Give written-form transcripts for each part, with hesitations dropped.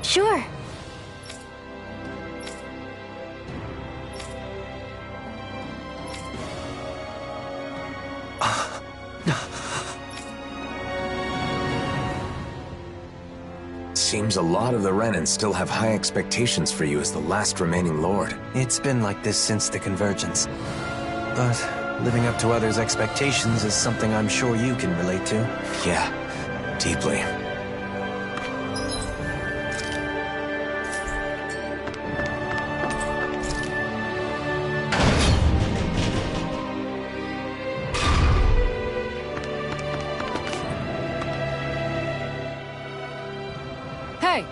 Sure. Seems a lot of the Renans still have high expectations for you as the last remaining lord. It's been like this since the convergence. But living up to others' expectations is something I'm sure you can relate to. Yeah, deeply. Hey!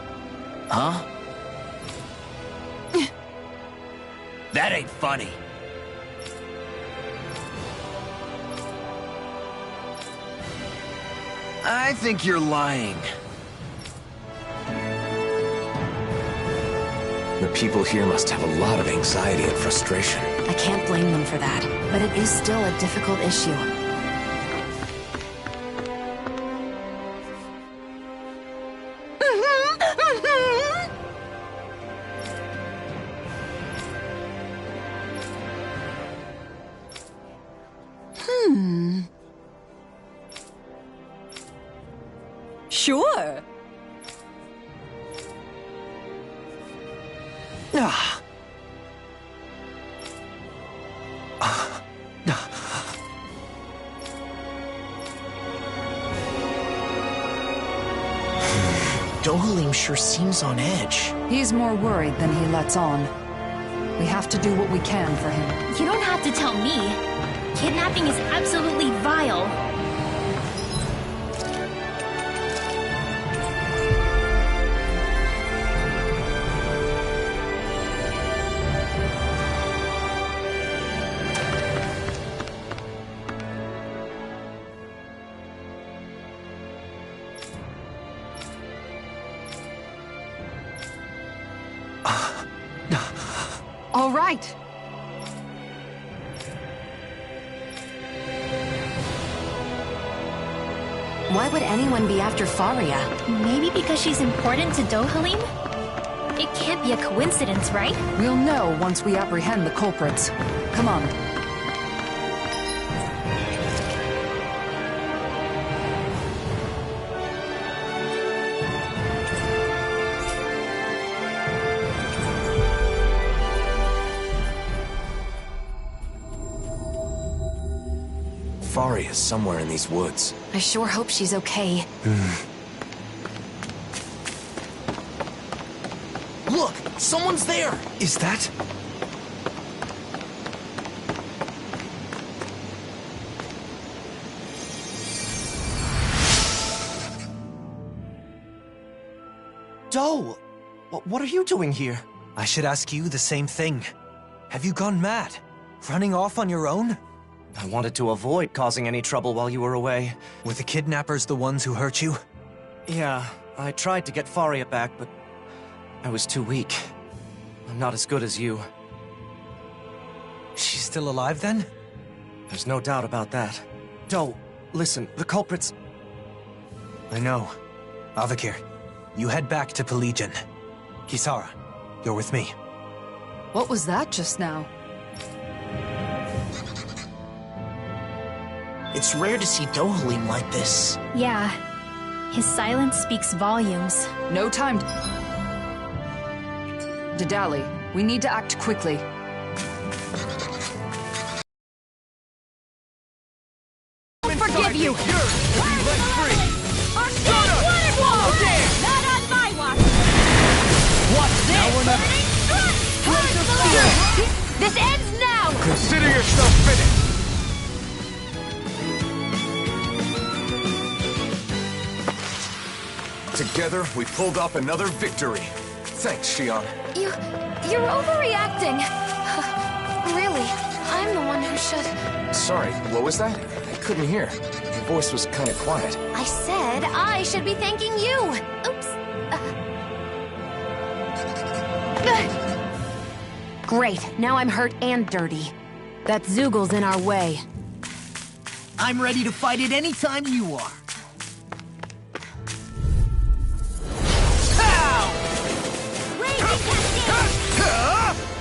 Huh? That ain't funny. I think you're lying. The people here must have a lot of anxiety and frustration. I can't blame them for that, but it is still a difficult issue. Sure. Dohalim sure seems on edge. He's more worried than he lets on. We have to do what we can for him. You don't have to tell me. Kidnapping is absolutely vile. All right. Why would anyone be after Faria? Maybe because she's important to Dohalim? It can't be a coincidence, right? We'll know once we apprehend the culprits. Come on. Fari is somewhere in these woods. I sure hope she's okay. Look! Someone's there! Is that? Doe! What are you doing here? I should ask you the same thing. Have you gone mad? Running off on your own? I wanted to avoid causing any trouble while you were away. Were the kidnappers the ones who hurt you? Yeah, I tried to get Faria back, but I was too weak. I'm not as good as you. She's still alive then? There's no doubt about that. Doe, listen, the culprits... I know. Avakir, you head back to Pelegion. Kisara, you're with me. What was that just now? It's rare to see Dohalim like this. Yeah. His silence speaks volumes. No time. Dedali, we need to act quickly. Forgive you! Our stand wanted wall! Not on my watch! What? Now we're not... This ends now! Consider yourself finished! Together, we pulled off another victory. Thanks, Shion. You're overreacting. Really, I'm the one who should... Sorry, what was that? I couldn't hear. Your voice was kind of quiet. I said I should be thanking you. Oops. Great, now I'm hurt and dirty. That Zoogl's in our way. I'm ready to fight it anytime you are.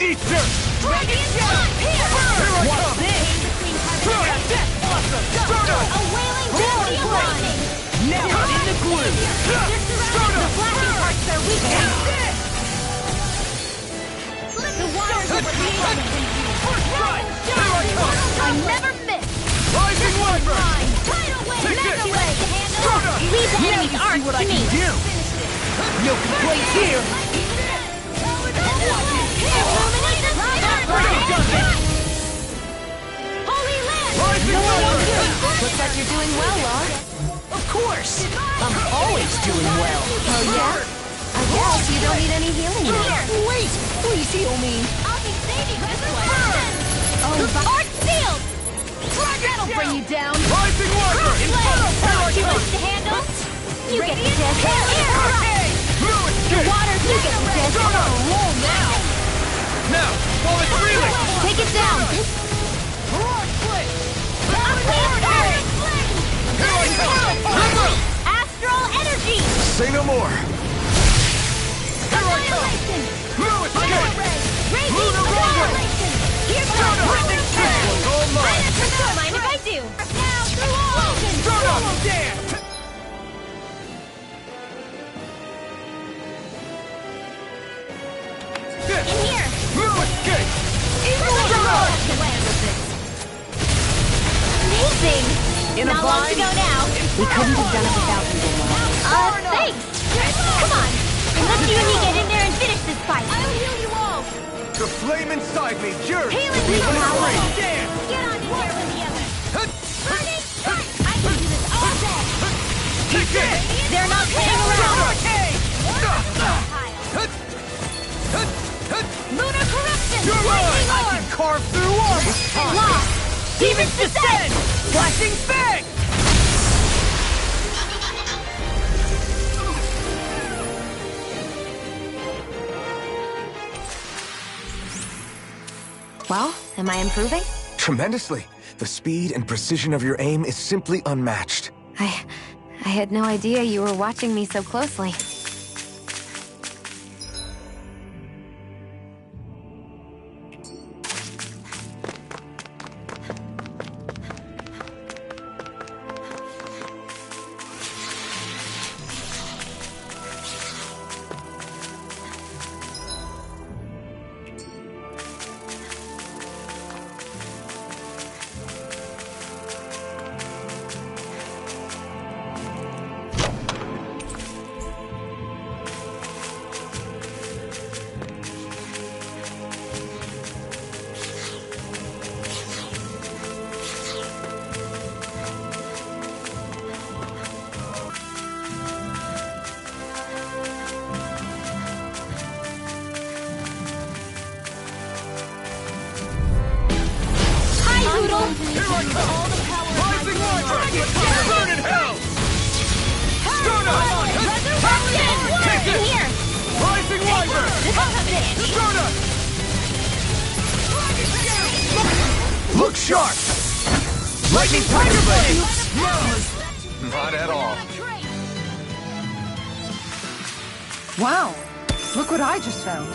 Easter! Dragon Jump! Here! What's this? A wailing gravity of lightning! Now in the glue! The flashing parts are weakening! The waters of creation! I never miss! Rising Wyvern! Tidal Wave! Take Mega this! Wave! Leave the enemy's arc What to I me! can do? No complaints here. Holy Land! Rising Wyvern! Looks like you're doing well, Lar. Of course. I'm always doing well. Oh, yeah? I guess you don't need any healing now. Wait, please heal me. I'll be saving this one. Oh, Arc Field! That'll bring you down. Rising Wyvern! Too much to handle? You get the death. The Water, you get the death. Roll now. Now, while it's reeling! Take it down. Here I come! Astral energy! Say no more. Here I come! Blue escape! Raging annihilation! Here comes Lightning This one's all mine! Don't mind if I do. Now through all! Start up! Dance! In here! Blue escape! Amazing! In a Not long to bind. go now. We couldn't have done it without you, Dora. Thanks! Come on! Let's you and me get in there and finish this fight. I'll heal you all. The flame inside me yearns to Healing be me now. free! Dance! Get on in here with the others. Burning Strike! I can do this all day. Take this! They're not playing around. Lunar Corruption! You're mine! I can carve through armor. Lost! Demons descend. Flashing fang. Well, am I improving? Tremendously. The speed and precision of your aim is simply unmatched. I had no idea you were watching me so closely. Rising Wyvern! Burn in hell! Start up! Take it! Here! Rising Wyvern! Start up! Look sharp! Lightning Tiger Blade! Not at all. Wow. Look what I just found.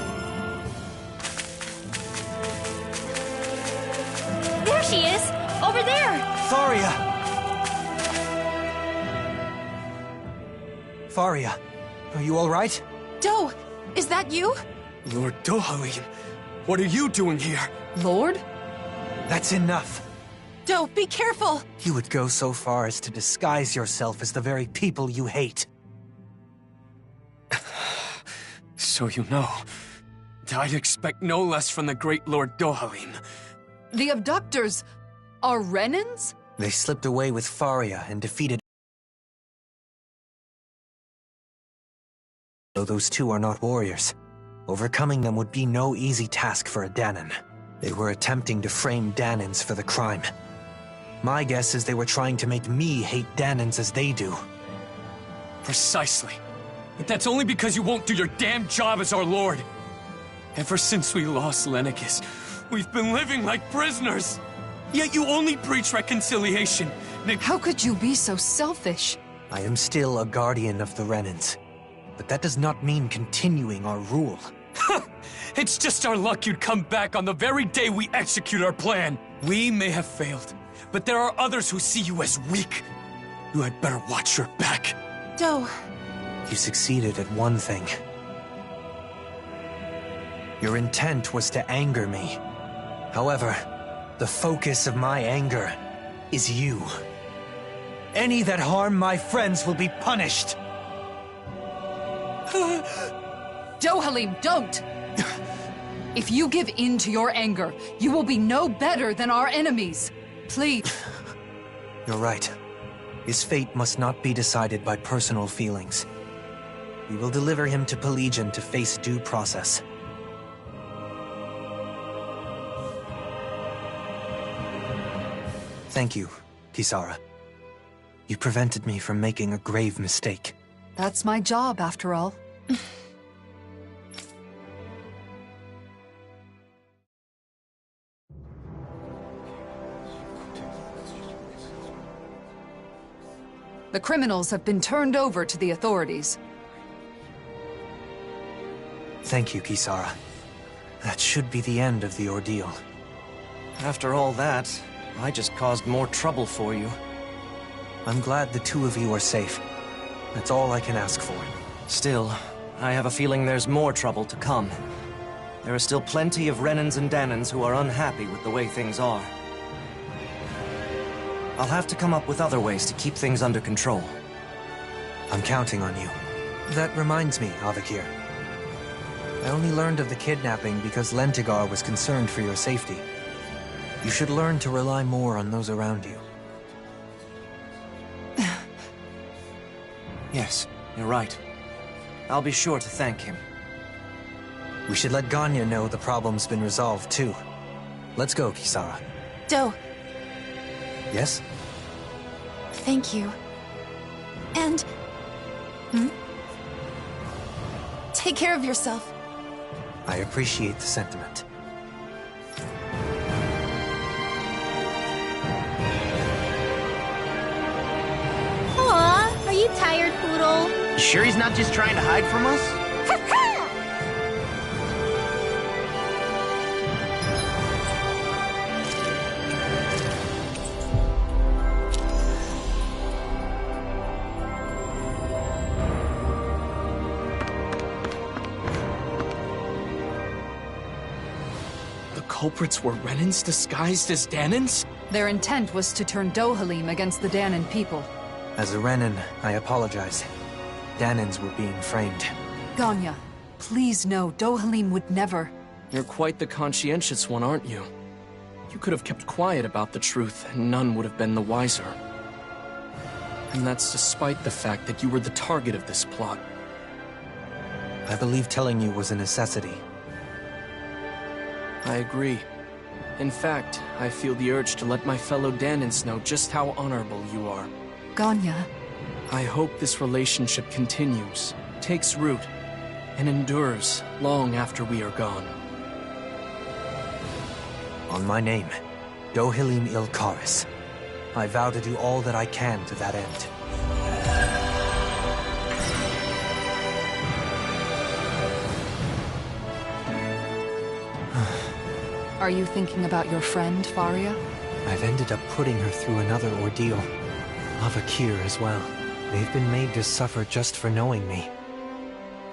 There she is! Over there! Faria! Faria, are you all right? Do, is that you? Lord Dohalim, what are you doing here? Lord? That's enough. Do, be careful! You would go so far as to disguise yourself as the very people you hate. So you know. I'd expect no less from the great Lord Dohalim. The abductors are Renans? They slipped away with Faria and defeated. Though those two are not warriors, overcoming them would be no easy task for a Danon. They were attempting to frame Danons for the crime. My guess is they were trying to make me hate Danons as they do. Precisely. But that's only because you won't do your damn job as our lord. Ever since we lost Lennicus, we've been living like prisoners. Yet you only preach reconciliation. How could you be so selfish? I am still a guardian of the Renans, but that does not mean continuing our rule. It's just our luck you'd come back on the very day we execute our plan. We may have failed, but there are others who see you as weak. You had better watch your back. Do. You succeeded at one thing. Your intent was to anger me. However, the focus of my anger is you. Any that harm my friends will be punished. Dohalim, don't! If you give in to your anger, you will be no better than our enemies. Please. You're right. His fate must not be decided by personal feelings. We will deliver him to Pelegion to face due process. Thank you, Kisara. You prevented me from making a grave mistake. That's my job, after all. The criminals have been turned over to the authorities. Thank you, Kisara. That should be the end of the ordeal. After all that, I just caused more trouble for you. I'm glad the two of you are safe. That's all I can ask for. Still, I have a feeling there's more trouble to come. There are still plenty of Renans and Danans who are unhappy with the way things are. I'll have to come up with other ways to keep things under control. I'm counting on you. That reminds me, Avakir. I only learned of the kidnapping because Lentigar was concerned for your safety. You should learn to rely more on those around you. Yes, you're right. I'll be sure to thank him. We should let Ganya know the problem's been resolved, too. Let's go, Kisara. Do. Yes? Thank you. And... Take care of yourself. I appreciate the sentiment. Aw, are you tired, Poodle? You sure he's not just trying to hide from us? Culprits were Renans disguised as Danans? Their intent was to turn Dohalim against the Danan people. As a Renan, I apologize. Danans were being framed. Ganya, please know Dohalim would never... You're quite the conscientious one, aren't you? You could have kept quiet about the truth, and none would have been the wiser. And that's despite the fact that you were the target of this plot. I believe telling you was a necessity. I agree. In fact, I feel the urge to let my fellow Danans know just how honorable you are. Ganya... I hope this relationship continues, takes root, and endures long after we are gone. On my name, Dohalim Ilkaris. I vow to do all that I can to that end. Are you thinking about your friend, Faria? I've ended up putting her through another ordeal. Avakir as well. They've been made to suffer just for knowing me.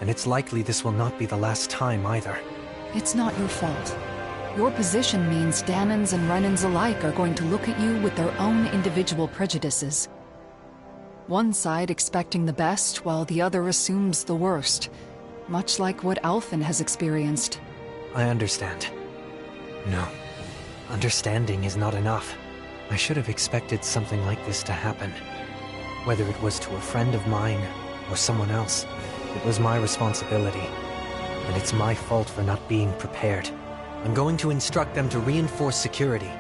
And it's likely this will not be the last time either. It's not your fault. Your position means Danans and Renans alike are going to look at you with their own individual prejudices. One side expecting the best, while the other assumes the worst. Much like what Alphen has experienced. I understand. No. Understanding is not enough. I should have expected something like this to happen. Whether it was to a friend of mine, or someone else, it was my responsibility. And it's my fault for not being prepared. I'm going to instruct them to reinforce security.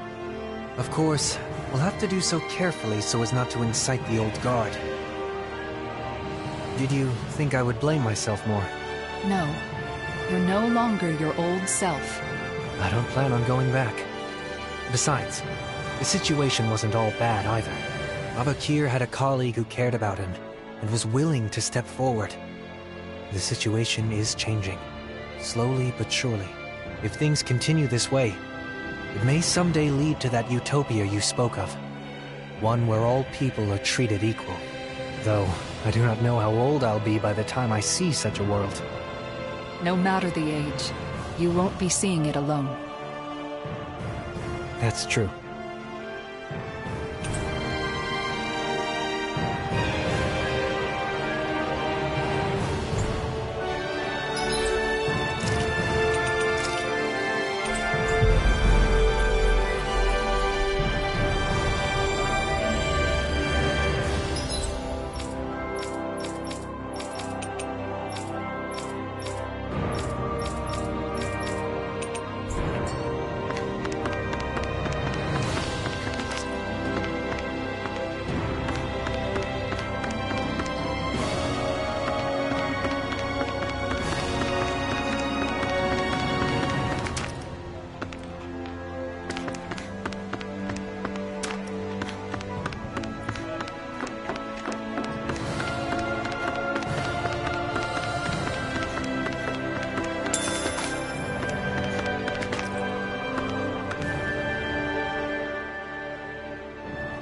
Of course, we'll have to do so carefully so as not to incite the old guard. Did you think I would blame myself more? No. You're no longer your old self. I don't plan on going back. Besides, The situation wasn't all bad either. Abakir had a colleague who cared about him and was willing to step forward. The situation is changing, slowly but surely. If things continue this way, it may someday lead to that utopia you spoke of. One where all people are treated equal. Though, I do not know how old I'll be by the time I see such a world. No matter the age, you won't be seeing it alone. That's true.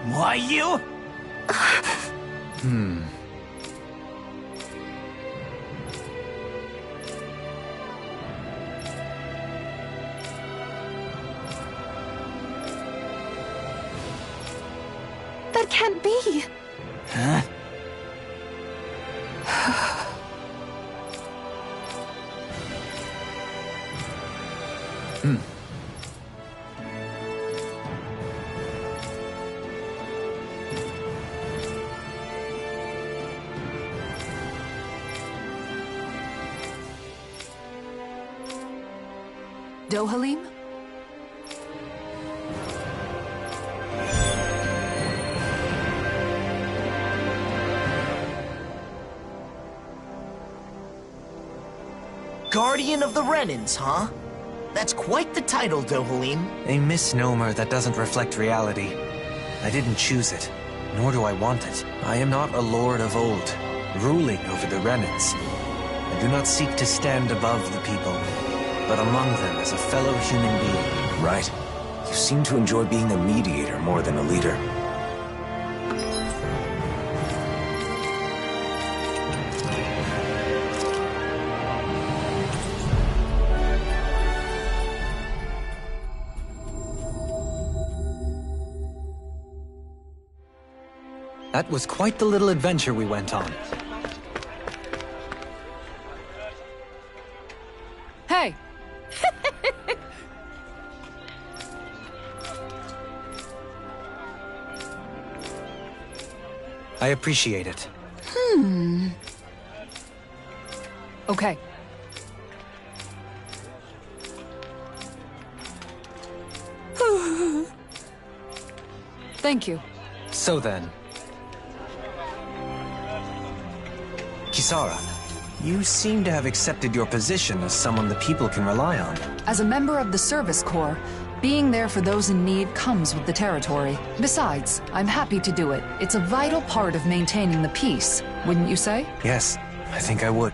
Why you? That can't be. Huh? Dohalim? Guardian of the Renans, huh? That's quite the title, Dohalim. A misnomer that doesn't reflect reality. I didn't choose it, nor do I want it. I am not a lord of old, ruling over the Renans. I do not seek to stand above the people, but among them as a fellow human being. Right. You seem to enjoy being a mediator more than a leader. That was quite the little adventure we went on. Hey! I appreciate it. Okay. Thank you. So then... Kisara, you seem to have accepted your position as someone the people can rely on. As a member of the Service Corps, being there for those in need comes with the territory. Besides, I'm happy to do it. It's a vital part of maintaining the peace, wouldn't you say? Yes, I think I would.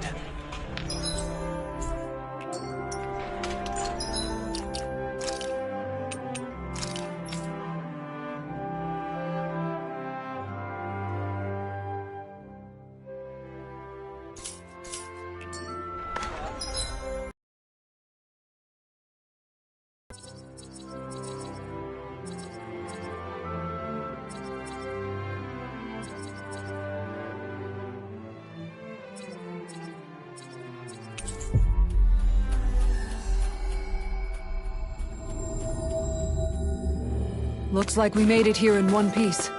Looks like we made it here in one piece.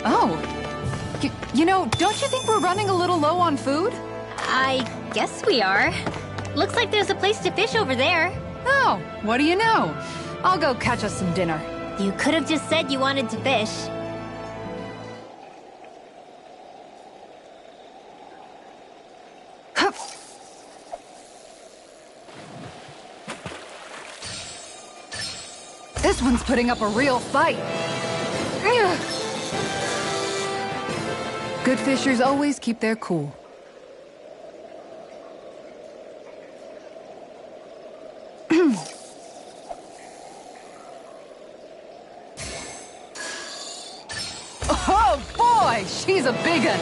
Oh. You know, don't you think we're running a little low on food? I guess we are. Looks like there's a place to fish over there. Oh, what do you know? I'll go catch us some dinner. You could have just said you wanted to fish. This one's putting up a real fight. Good fishers always keep their cool. Oh boy, she's a big one.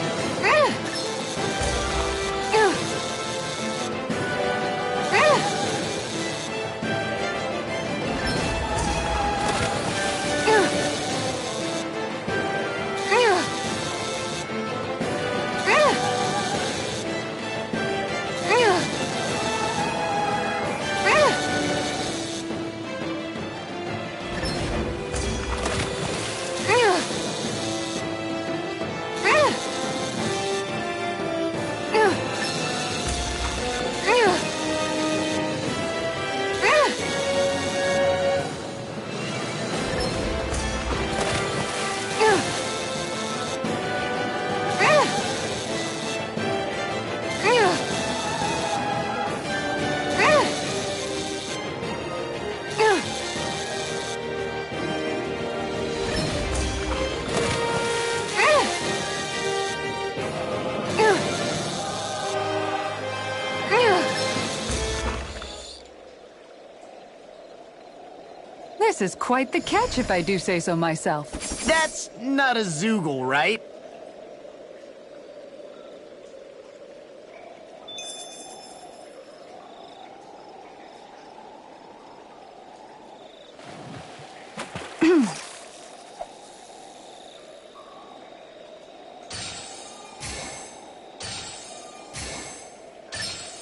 This is quite the catch, if I do say so myself. That's not a zoogle, right?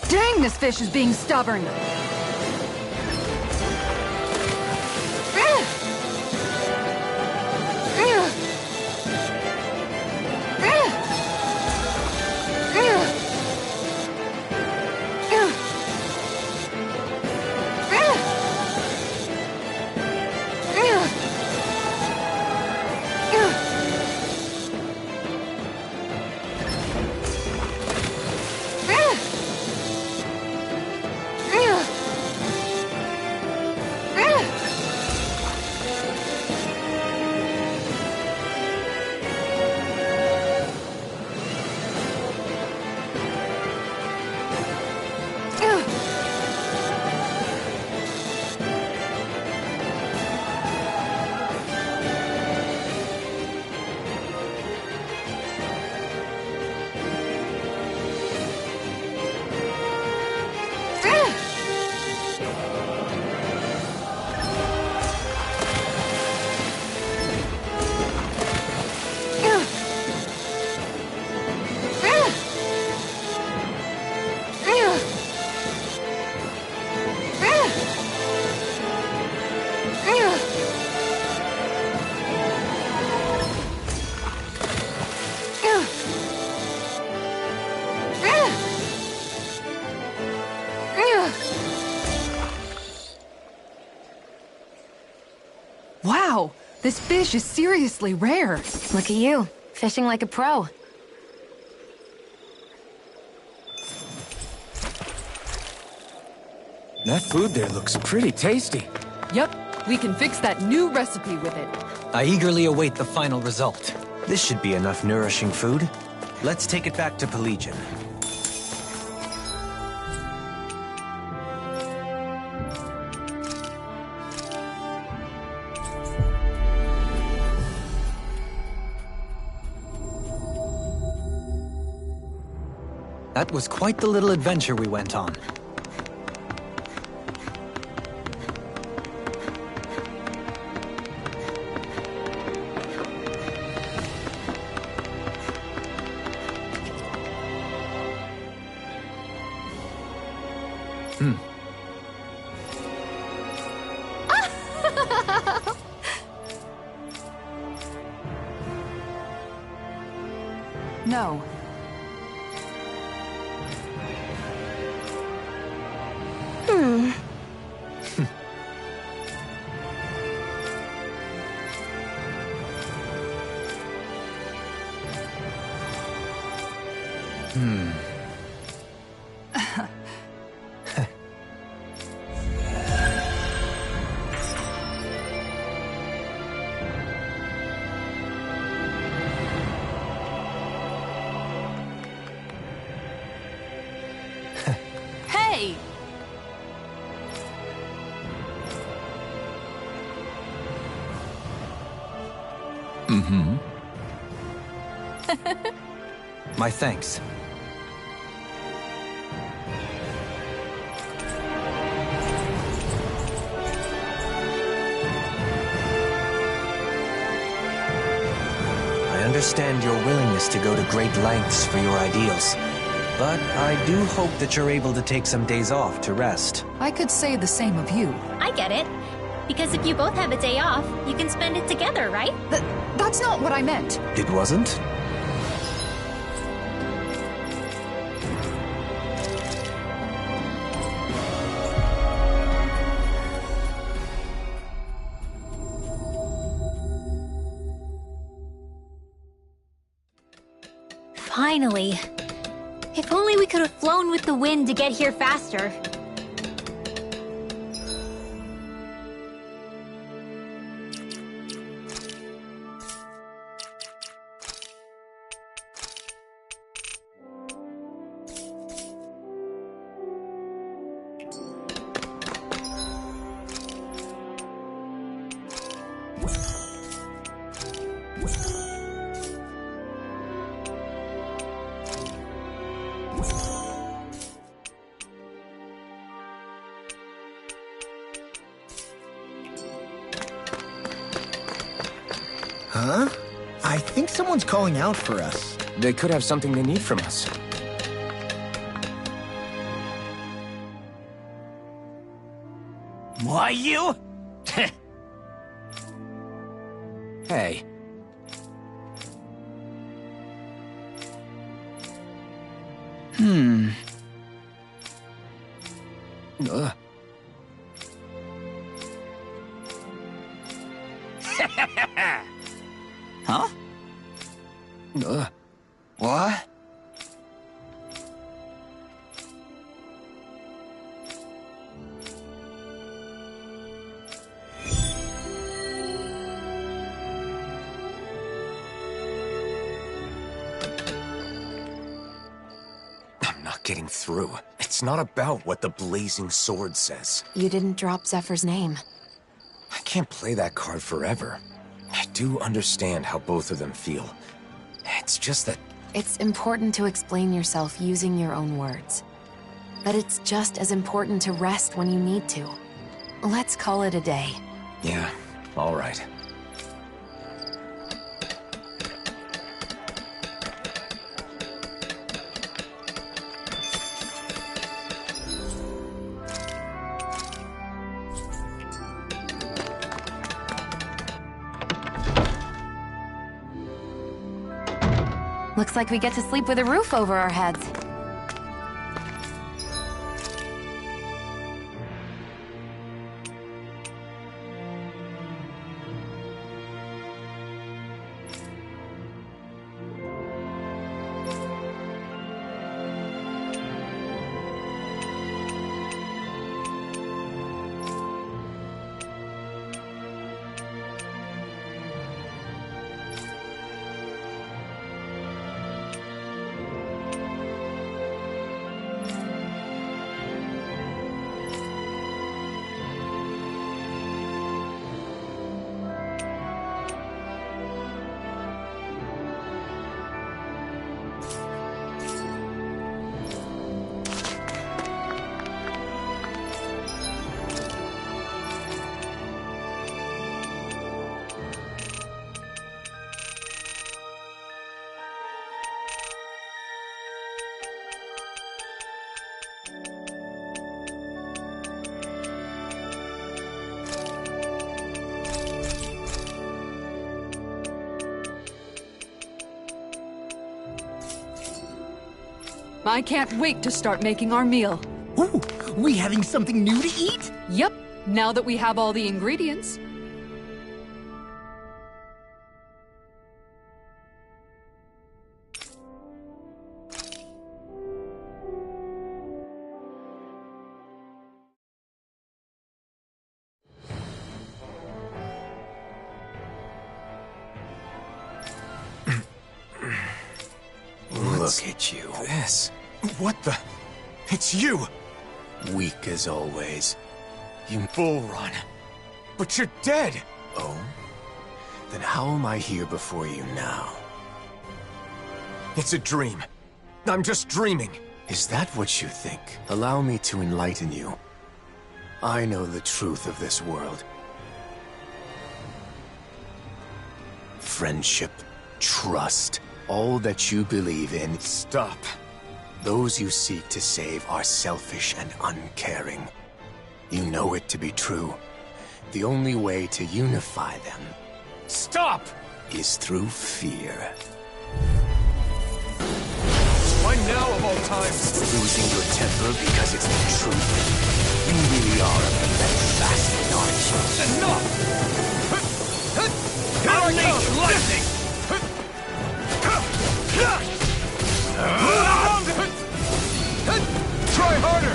Dang, this fish is being stubborn. Wow, this fish is seriously rare. Look at you, fishing like a pro. That food there looks pretty tasty. Yep, we can fix that new recipe with it. I eagerly await the final result. This should be enough nourishing food. Let's take it back to Pelagian. That was quite the little adventure we went on. No. Hey! My thanks. I understand your willingness to go to great lengths for your ideals. But I do hope that you're able to take some days off to rest. I could say the same of you. I get it. Because if you both have a day off, you can spend it together, right? That's not what I meant. It wasn't? Finally. If only we could have flown with the wind to get here faster. Huh? I think someone's calling out for us. They could have something they need from us. Why you? Hey. Ugh. Huh? Ugh. What? I'm not getting through. It's not about what the blazing sword says. You didn't drop Zephyr's name. I can't play that card forever. I do understand how both of them feel. It's just that... It's important to explain yourself using your own words. But it's just as important to rest when you need to. Let's call it a day. Yeah, all right. Looks like we get to sleep with a roof over our heads. I can't wait to start making our meal. Ooh, we having something new to eat? Yep, now that we have all the ingredients. Look at you. This? What the? It's you! Weak as always. You bull run. But you're dead! Oh? Then how am I here before you now? It's a dream. I'm just dreaming. Is that what you think? Allow me to enlighten you. I know the truth of this world. Friendship, trust, all that you believe in. Stop. Those you seek to save are selfish and uncaring. You know it to be true. The only way to unify them... Stop! ...is through fear. Why now of all times? Losing your temper because it's the truth. You really are a pathetic bastard, aren't you? Enough! Unleash lightning! Try harder!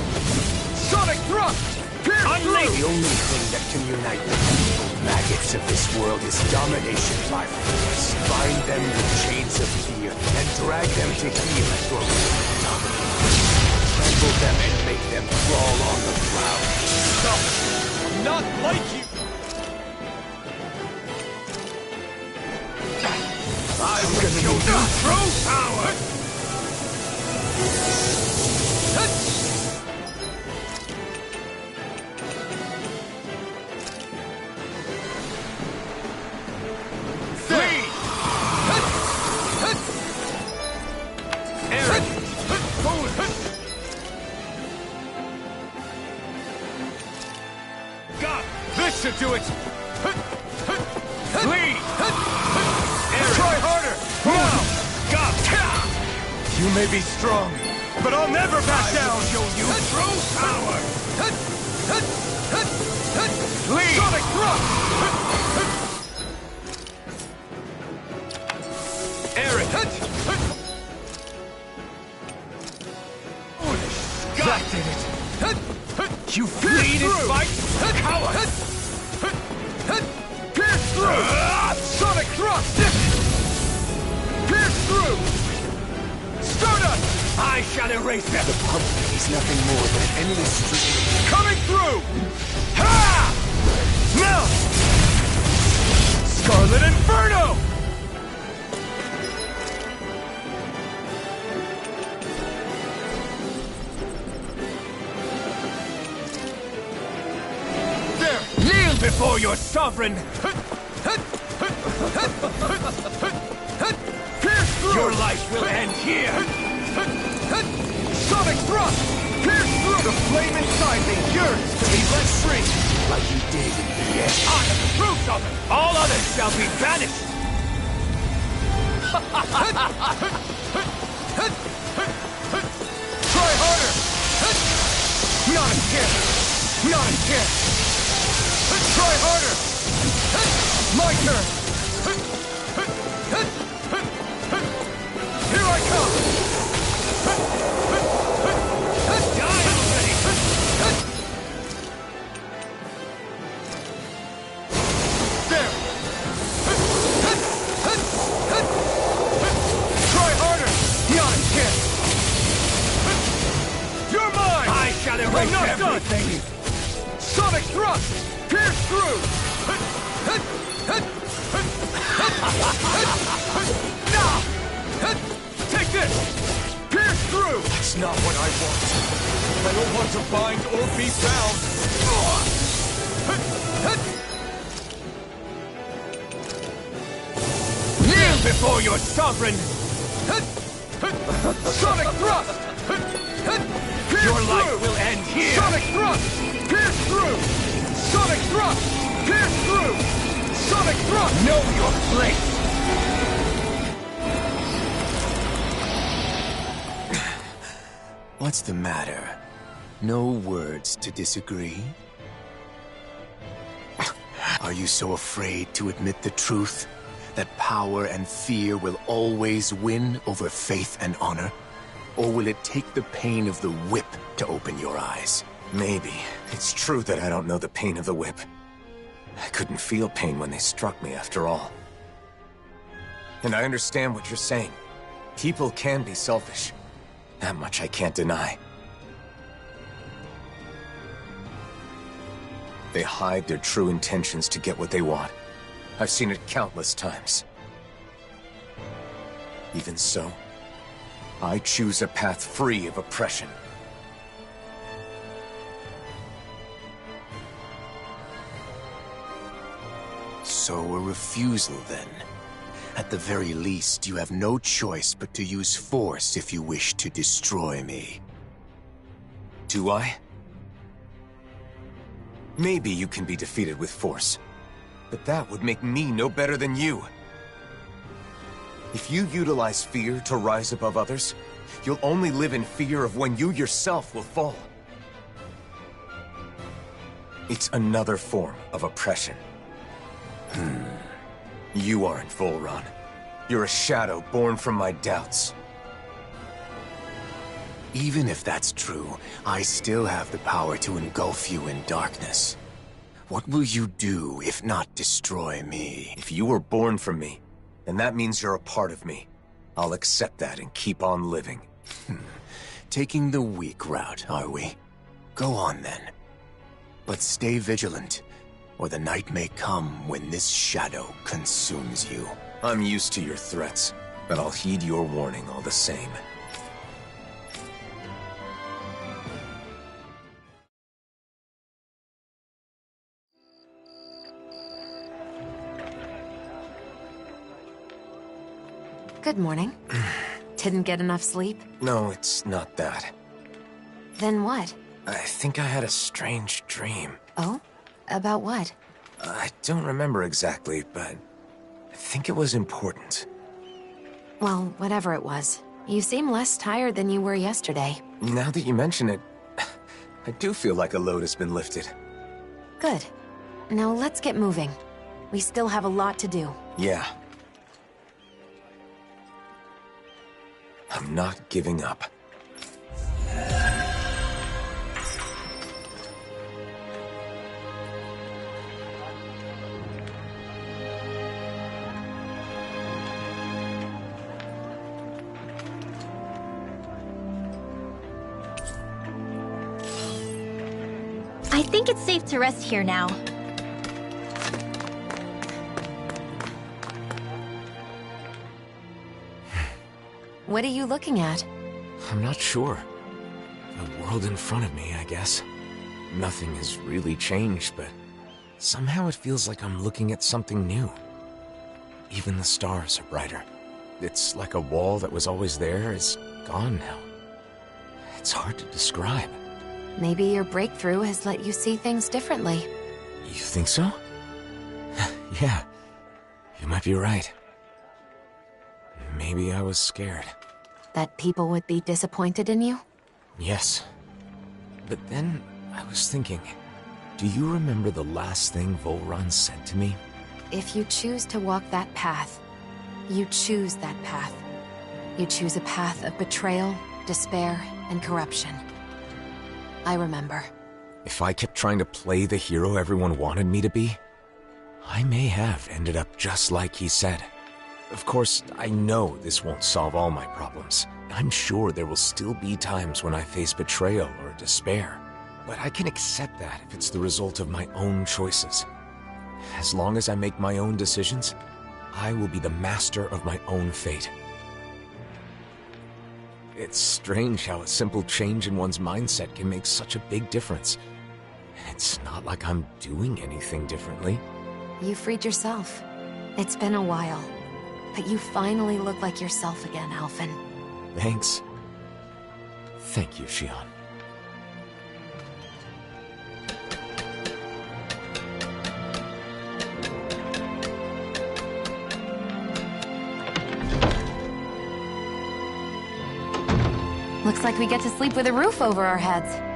Sonic thrust! Pierce through! The only thing that can unite the evil maggots of this world is domination by force. Bind them with chains of fear and drag them to heel at your will. Trample them and make them crawl on the ground. Stop! I'm not like you! I will show you true power! Flee! Aaron! God! This should do it! Flee! Try harder! Now! God! You may be strong, but I'll never back down! Show you true power! Flee! Sonic thrust! Aaron! That did it! You fleed in fight! Coward! Pierce through! Sonic thrust! Pierce through! Stardust! I shall erase them! The public is nothing more than an endless stream. Coming through! Ha! Now! Scarlet Inferno! There! Kneel before your sovereign! Pierce through! Your life will end here! Sonic thrust! Pierce through! The flame inside me yearns to be let free! Like you did in the end. I am the proof of it! All others shall be banished! Try harder! Not again! Not again! Try harder! My turn! Here I come! Die already! There! Try harder! Not again! You're mine! I shall erase everything! Done. Sonic thrust! Pierce through! Take this! Pierce through! That's not what I want. I don't want to bind or be bound. Kneel before your sovereign! Sonic thrust! Pierce your life through. Will end here! Sonic thrust! Pierce through! Sonic thrust! Pierce through! Sonic thrust! Know your place! What's the matter? No words to disagree? Are you so afraid to admit the truth? That power and fear will always win over faith and honor? Or will it take the pain of the whip to open your eyes? Maybe. It's true that I don't know the pain of the whip. I couldn't feel pain when they struck me, after all. And I understand what you're saying. People can be selfish. That much I can't deny. They hide their true intentions to get what they want. I've seen it countless times. Even so, I choose a path free of oppression. So a refusal, then. At the very least, you have no choice but to use force if you wish to destroy me. Do I? Maybe you can be defeated with force, but that would make me no better than you. If you utilize fear to rise above others, you'll only live in fear of when you yourself will fall. It's another form of oppression. You aren't Volron. You're a shadow born from my doubts. Even if that's true, I still have the power to engulf you in darkness. What will you do if not destroy me? If you were born from me, then that means you're a part of me. I'll accept that and keep on living. Taking the weak route, are we? Go on then. But stay vigilant, or the night may come when this shadow consumes you. I'm used to your threats, but I'll heed your warning all the same. Good morning. Didn't get enough sleep? No, it's not that. Then what? I think I had a strange dream. Oh? About what? I don't remember exactly, but I think it was important. Well, whatever it was. You seem less tired than you were yesterday. Now that you mention it, I do feel like a load has been lifted. Good. Now let's get moving. We still have a lot to do. Yeah. I'm not giving up. I think it's safe to rest here now. What are you looking at? I'm not sure. The world in front of me, I guess. Nothing has really changed, but somehow it feels like I'm looking at something new. Even the stars are brighter. It's like a wall that was always there is gone now. It's hard to describe. Maybe your breakthrough has let you see things differently. You think so? Yeah, you might be right. Maybe I was scared. That people would be disappointed in you? Yes. But then I was thinking, do you remember the last thing Volron said to me? If you choose to walk that path, you choose that path. You choose a path of betrayal, despair, and corruption. I remember. If I kept trying to play the hero everyone wanted me to be, I may have ended up just like he said. Of course, I know this won't solve all my problems. I'm sure there will still be times when I face betrayal or despair. But I can accept that if it's the result of my own choices. As long as I make my own decisions, I will be the master of my own fate. It's strange how a simple change in one's mindset can make such a big difference. It's not like I'm doing anything differently. You freed yourself. It's been a while. But you finally look like yourself again, Alphen. Thanks. Thank you, Xion. Looks like we get to sleep with a roof over our heads.